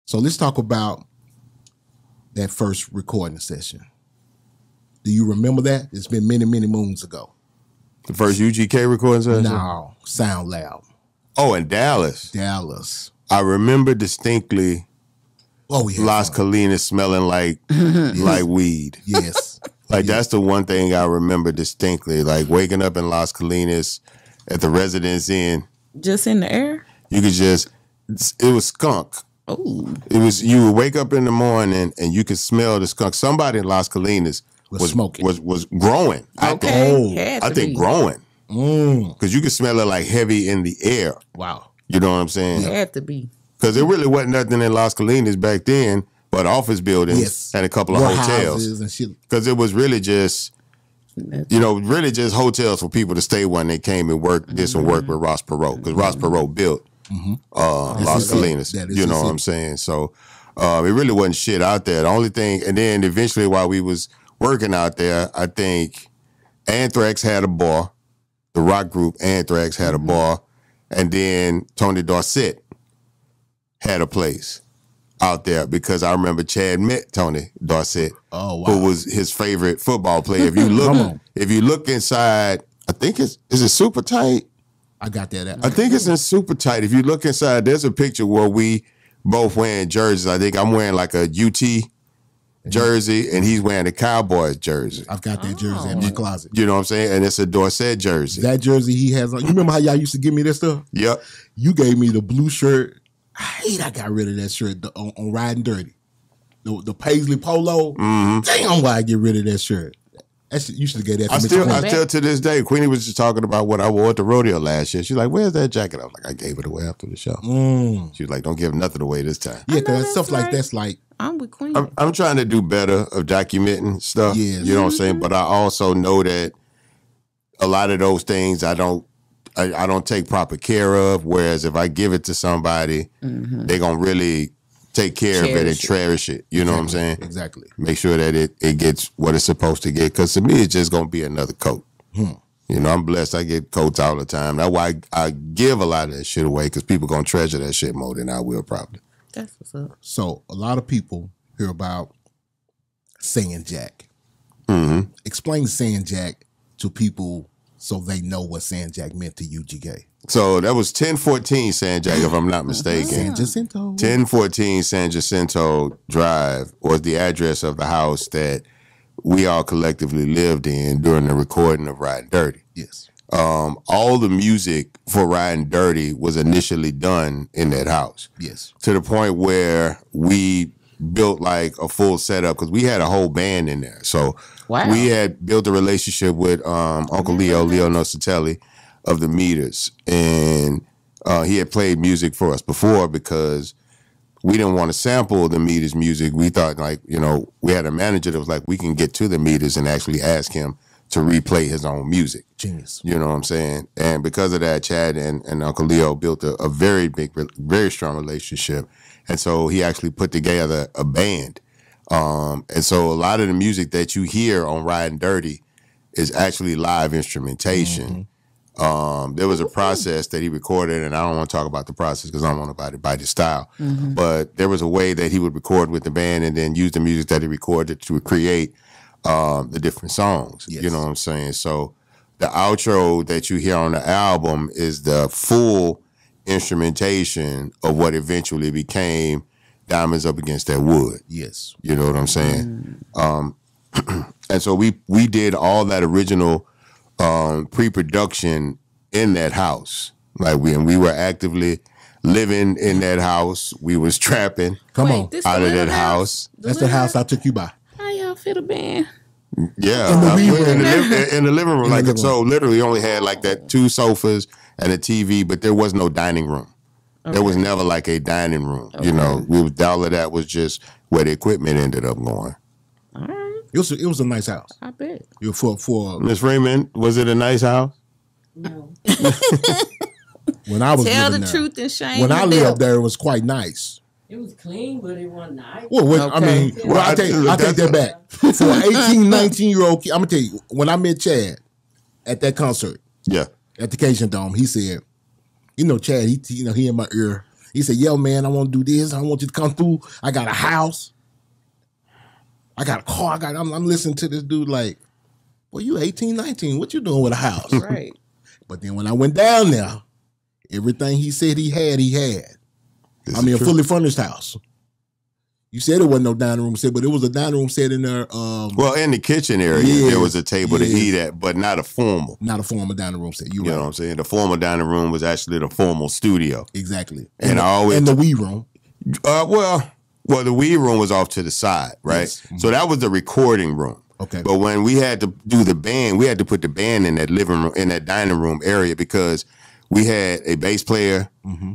So let's talk about that first recording session. Do you remember that? It's been many, many moons ago. The first UGK recording session? No, Sound Loud. Oh, in Dallas. Dallas. I remember distinctly Las fun. Colinas smelling like like weed. Yes. Like that's the one thing I remember distinctly. Like waking up in Las Colinas at the Residence Inn. Just in the air? You could just, it was skunk. Oh. It was, you would wake up in the morning and you could smell the skunk. Somebody in Las Colinas was smoking. Was growing. Okay. I think growing. Because you could smell it like heavy in the air. Wow. You know what I'm saying? It had to be. Because there really wasn't nothing in Las Colinas back then but office buildings and a couple of hotels. Because it was really just, really just hotels for people to stay when they came and did some work with Ross Perot. Because Ross Perot built Las Colinas. You know what I'm saying? So it really wasn't shit out there. The only thing, and then eventually while we was working out there, I think Anthrax had a bar. The rock group Anthrax had a bar. And then Tony Dorsett had a place out there because I remember Chad met Tony Dorsett, who was his favorite football player. If you look inside, I think is it Super Tight? I got that. I think it's in Super Tight. If you look inside, there's a picture where we both wearing jerseys. I think I'm wearing like a UT jersey and he's wearing a Cowboys jersey. I've got that jersey in my closet. You know what I'm saying? And it's a Dorsett jersey. That jersey he has on. You remember how y'all used to give me that stuff? Yep. You gave me the blue shirt. I got rid of that shirt on Riding Dirty. The Paisley Polo. Damn, why I get rid of that shirt. You should have gave that to me. I still to this day, Queenie was just talking about what I wore at the rodeo last year. She's like, where's that jacket? I was like, I gave it away after the show. She was like, don't give nothing away this time. Yeah, because stuff like that's like, I'm with Queen. I'm trying to do better of documenting stuff. Yes. You know what I'm saying? But I also know that a lot of those things I don't take proper care of. Whereas if I give it to somebody, they're going to really take care of it and cherish it. You know what I'm saying? Exactly. Make sure that it gets what it's supposed to get. Because to me, it's just going to be another coat. You know, I'm blessed. I get coats all the time. That's why I give a lot of that shit away because people going to treasure that shit more than I will probably. That's what's up. So a lot of people hear about Saying Jack. Explain Saying Jack to people so they know what Saying Jack meant to UGK. So that was 1014 San Jac, if I'm not mistaken. San Jacinto. 1014 San Jacinto Drive was the address of the house that we all collectively lived in during the recording of Riding Dirty. Yes. All the music for Riding Dirty was initially done in that house. Yes. To the point where we built like a full setup because we had a whole band in there. So we had built a relationship with Uncle Leo Nosatelli of the Meters. And he had played music for us before because we didn't want to sample the Meters music. We thought like, we had a manager that was like, we can get to the Meters and actually ask him to replay his own music. Genius. You know what I'm saying? And because of that, Chad and Uncle Leo built a very big, very strong relationship. And so he actually put together a band. And so a lot of the music that you hear on Riding Dirty is actually live instrumentation. There was a process that he recorded, and I don't want to talk about the process because I don't want to bite his style. But there was a way that he would record with the band and then use the music that he recorded to create the different songs. Yes. You know what I'm saying? So the outro that you hear on the album is the full instrumentation of what eventually became Diamonds Up Against That Wood. Yes. You know what I'm saying? And so we did all that original pre-production in that house. Like we were actively living in that house. We was trapping out of that house. That's the house I took you by. How y'all fit a band? Yeah, in the living room. So literally only had like that 2 sofas and a TV, but there was no dining room. Okay. There was never like a dining room. Okay. All of that was just where the equipment ended up going. All right. It was a nice house. I bet. For Miss Freeman, was it a nice house? No. When I was tell the there, truth and shame. When I lived there, it was quite nice. It was clean, but it wasn't nice. Well, I mean, I take that back. For an 18, 19-year-old kid, I'm going to tell you, when I met Chad at that concert, at the Cajun Dome, he said, Chad, he in my ear, He said, yo, man, I want to do this. I want you to come through. I got a house. I got a car. I'm listening to this dude like, well, you 18, 19. What you doing with a house? Right. But then when I went down there, everything he said he had. I mean, a fully furnished house. You said it wasn't no dining room set, but it was a dining room set in there. Well, in the kitchen area, there was a table to eat at, but not a formal. Not a formal dining room set. You know what I'm saying? The formal dining room was actually the formal studio. Exactly. And the weed room. Well, the weed room was off to the side, right? Yes. Mm-hmm. So that was the recording room. Okay. But when we had to do the band, we had to put the band in that living room, in that dining room area, because we had a bass player,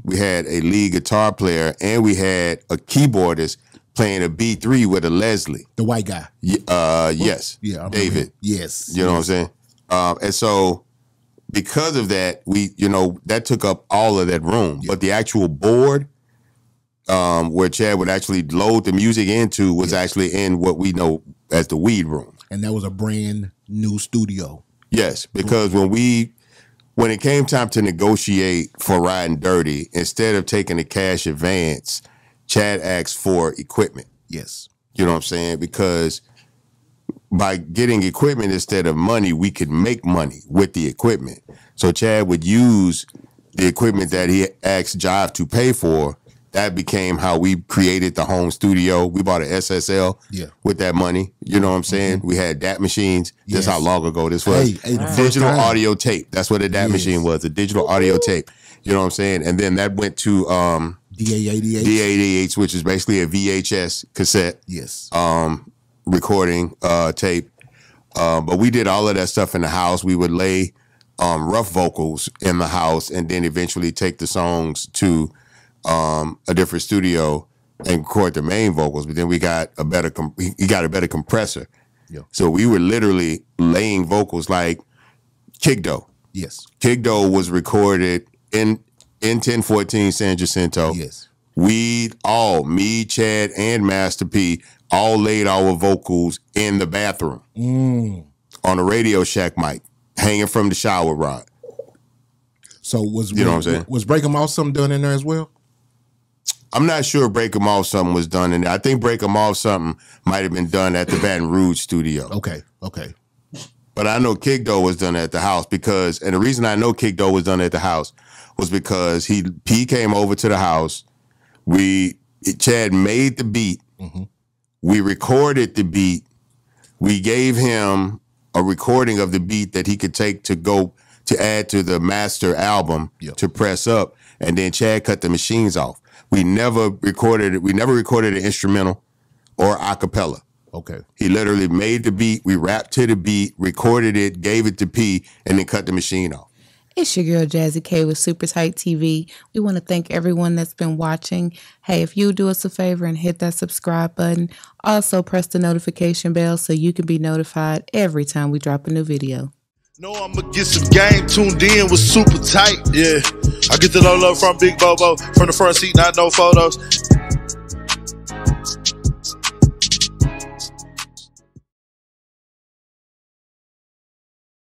we had a lead guitar player, and we had a keyboardist playing a B3 with a Leslie. The white guy. Yes. Yeah. David. Yes. You know what I'm saying? And so because of that, that took up all of that room. Yeah. But the actual board where Chad would actually load the music into was actually in what we know as the weed room. And that was a brand new studio. Yes, because when it came time to negotiate for Riding Dirty, instead of taking a cash advance, Chad asked for equipment. Yes. You know what I'm saying? Because by getting equipment instead of money, we could make money with the equipment. So Chad would use the equipment that he asked Jive to pay for. That became how we created the home studio. We bought an SSL with that money. You know what I'm saying? We had DAT machines. Yes. That's how long ago this was. Digital audio tape. That's what a DAT machine was, a digital audio tape. You know what I'm saying? And then that went to DA88, which is basically a VHS cassette. Yes. Recording tape. But we did all of that stuff in the house. We would lay rough vocals in the house and then eventually take the songs to a different studio and record the main vocals. But then we got a better compressor. Yeah. So we were literally laying vocals like Kigdo. Yes. Kigdo was recorded in 1014 San Jacinto. Yes. Me, Chad, and Master P all laid our vocals in the bathroom on a Radio Shack mic, hanging from the shower rod. So was you know what I'm saying? Was Break 'Em Off something done in there as well? I'm not sure Break 'Em Off something was done in there. I think Break 'Em Off something might have been done at the Baton Rouge studio. Okay. But I know Kigdo was done at the house and the reason I know Kigdo was done at the house was because P came over to the house. Chad made the beat. Mm-hmm. We recorded the beat. We gave him a recording of the beat that he could take to add to the master album to press up. And then Chad cut the machines off. We never recorded it. We never recorded an instrumental or a cappella. Okay. He literally made the beat. We rapped to the beat, recorded it, gave it to P, and then cut the machine off. It's your girl, Jazzy K with Super Tight TV. We want to thank everyone that's been watching. Hey, if you do us a favor and hit that subscribe button, also press the notification bell so you can be notified every time we drop a new video. Know I'ma get some game tuned in with Super Tight. Yeah, I get the low love from Big Bobo. From the front seat, not no photos.